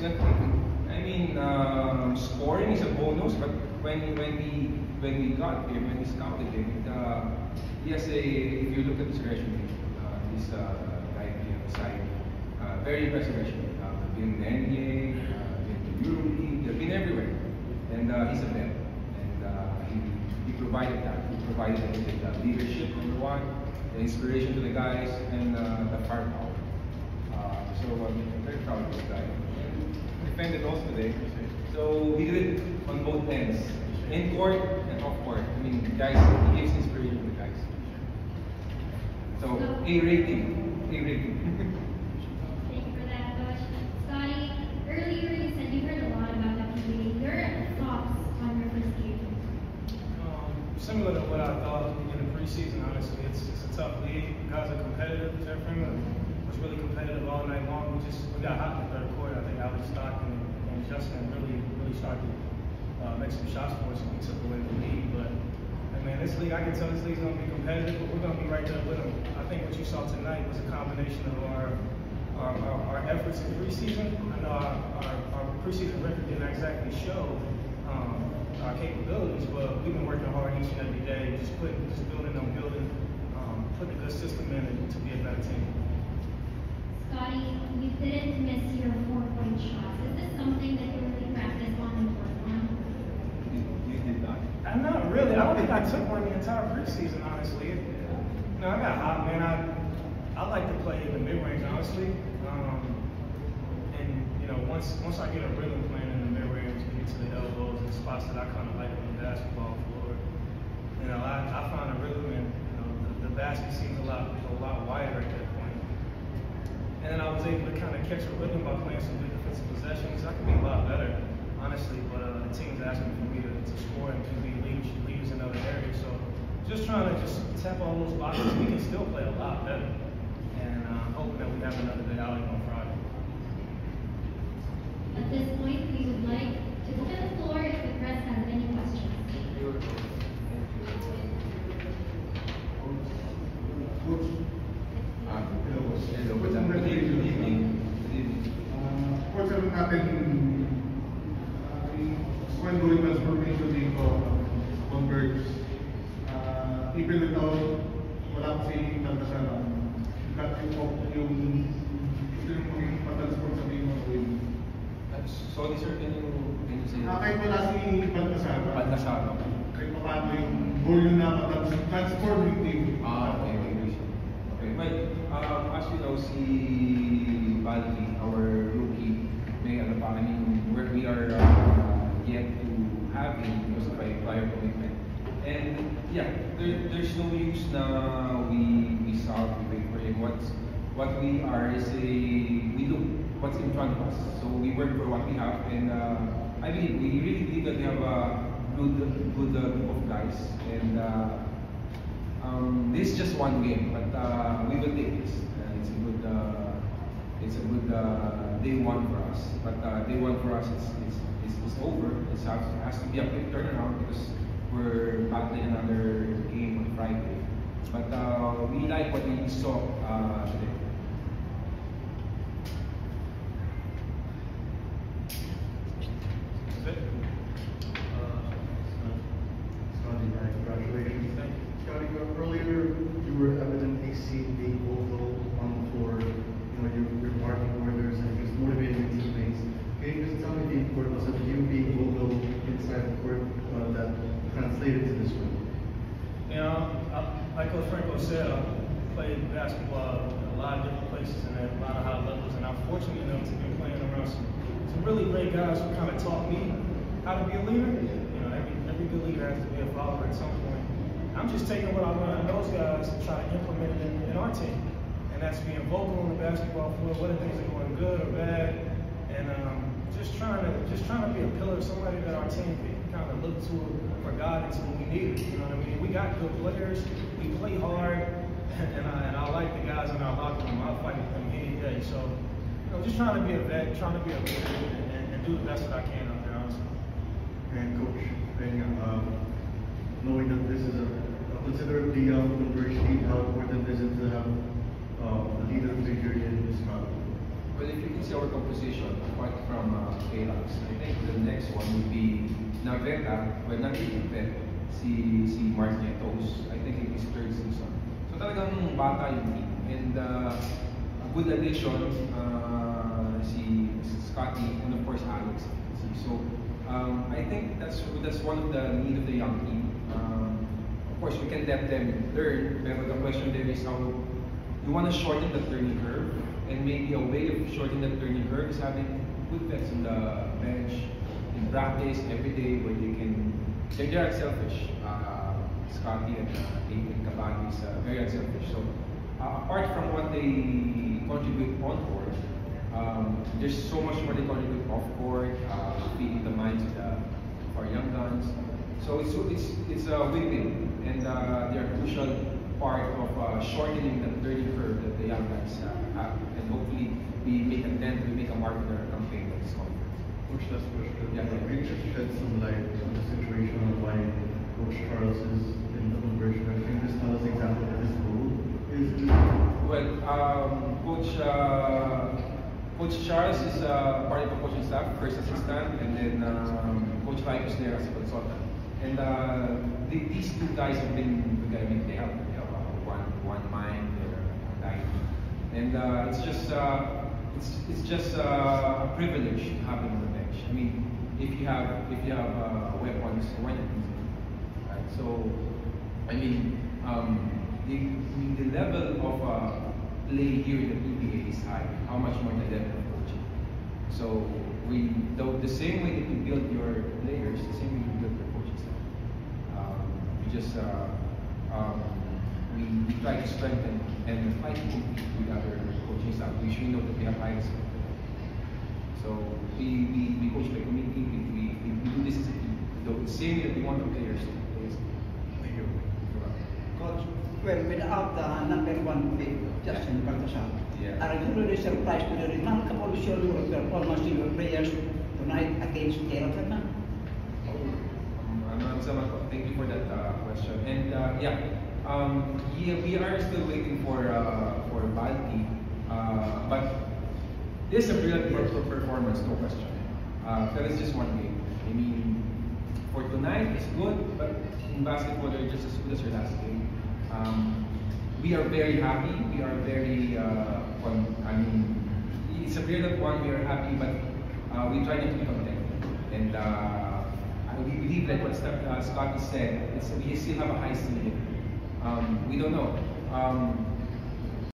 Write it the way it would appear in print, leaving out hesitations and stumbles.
excellent. I mean, scoring is a bonus, but when we got him, when we scouted him, he has a. If you look at his resume, this guy on the side, very impressive resume. Been in the NBA, been in the EuroLeague, been everywhere, and he's a vet. And he provided that. He provided the leadership, number one, the inspiration to the guys, and the firepower. So I'm very proud of this guy. He defended also today. So he did it on both ends, in court and off court. I mean, guys, he gives inspiration to the guys. So A rating, A rating. Thank you for that, Coach. Scotty, earlier you said you heard a lot about the PBA. Your thoughts on your first game? Similar to what I thought in the preseason, honestly. It's a tough league. Guys are competitive. Jeff Freeman was really competitive all night long. We got hot in the third quarter. I think Alex Stockton and Justin really started to make some shots for us, and we took away the lead. But man, this league, I can tell this league's going to be competitive, but we're going to be right there with them. I think what you saw tonight was a combination of our efforts in preseason. I know our preseason record didn't exactly show our capabilities, but we've been working hard each and every day, just building on building, putting a good system in to be a better team. Scotty, you didn't miss your 4-point shots. Is this something that you really practice on and work on? You did not. Not really. I don't think I took one the entire preseason, honestly. No, I got hot, man. I like to play in the mid-range, honestly. And you know, once I get a rhythm playing in the mid-range, get to the elbows and spots that I kind of like on the basketball floor, you know, I find a rhythm, and you know, the basket seems a lot wider at that point. And then I was able to kind of catch a rhythm by playing some good defensive possessions. I could be a lot better, honestly, but the team's asking for me to score and to be leaders in other areas. So just trying to tap all those boxes. We can still play a lot better. And I'm hoping that we have another good outing on Friday. At this point, we would like to open the floor if the press has any questions. Good evening. Coach, alam natin when doing transformation dito, Converge, even without wala kasi nagkasala, cut yung maging patransform sa mga win. Sorry sir, can you say? Kahit wala si Baltasar, kahit pa paano yung goal yun na transform yung team. Okay. Well, as you know, si Baldi, our rookie, we are yet to have him because of a prior commitment. And yeah, there's no use na we start, we wait for him. What we are is we do what's in front of us. So we work for what we have, and I believe, we really believe that we have a good group of guys. And this is just one game, but we will take this. It's a good day one for us. But day one for us is over. It has to be a quick turnaround because we're battling another game on Friday. But we like what we saw today. Congratulations. Scotty, earlier you were evidently seen being vocal on the floor. You know, you're marking orders and just motivating your teammates. Can you just tell me the importance of you being vocal inside the court that translated to this win? You know, like Coach Franco said, I played basketball in a lot of different places and at a lot of high levels, and I'm fortunate enough to be playing around some really great guys who kind of taught me how to be a leader. You know, every good leader has to be a follower at some point. I'm just taking what I learned from those guys and trying to implement it in our team. And that's being vocal on the basketball floor, whether things are going good or bad, and just trying to be a pillar, somebody that our team can kind of look to for guidance when we need it. You know what I mean? We got good players, we play hard, and I like the guys in our locker room. I'll fight with them any day. So, you know, just trying to be a vet, trying to be a leader, and do the best that I can out there, honestly. And Coach, knowing that this is a considerably Converge league, how important is it to have a leader figure in this crowd? Well, if you can see our composition apart from Kalax. I think the next one would be Naveta, well not really Naveta, si Mark Nietos. I think in his third season. So talagang bata yung team. And a good addition, si Scotty, and of course Alex. So I think that's one of the need of the young team. Of course, we can let them learn, but the question there is how you want to shorten the learning curve, and maybe a way of shortening the learning curve is having good vets on the bench in practice every day where they can. They're unselfish. Scotty and Nathan Cabani is very unselfish. So apart from what they contribute on court, there's so much more they contribute off court, feeding the minds of our young guns. So it's a win-win, and they're a crucial part of shortening the learning curve that the young guys have, and hopefully we make a mark in our campaign at this conference. Coach, last question. Yeah. Maybe just shed some light on the situation of why Coach Charles is in the conversion. I think just tell us exactly what his role is. Well, Coach Charles is part of the coaching staff, first assistant, and then Coach Mike is there as a consultant. And these two guys have been together. They have one mind, they're dying, and it's just a privilege to have them on the bench. I mean, if you have weapons, why not use them? Right? So, I mean, the level of play here in the PBA is high. How much more the level of coaching? So the same way that you build your players, the same way you build your coaching staff. We try to strengthen and try to compete with other coaching staff. We should know that we have high expectations. So we coach by committee. We do this as a team. The same way that we want the players to play. Thank you. Coach, well, without the number one pick, Justin Baltasar, Yeah. are you really surprised with the remarkable show of performance in your players tonight against Kerala? Thank you for that question. And we are still waiting for Balti, but this is a brilliant performance, no question. That is just one game. I mean, for tonight it's good, but in basketball they're just as good as your last game. We are very happy. We are very. It's a brilliant one. We are happy, but we try not to be content. And we believe that what Scotty said, we still have a high ceiling. We don't know.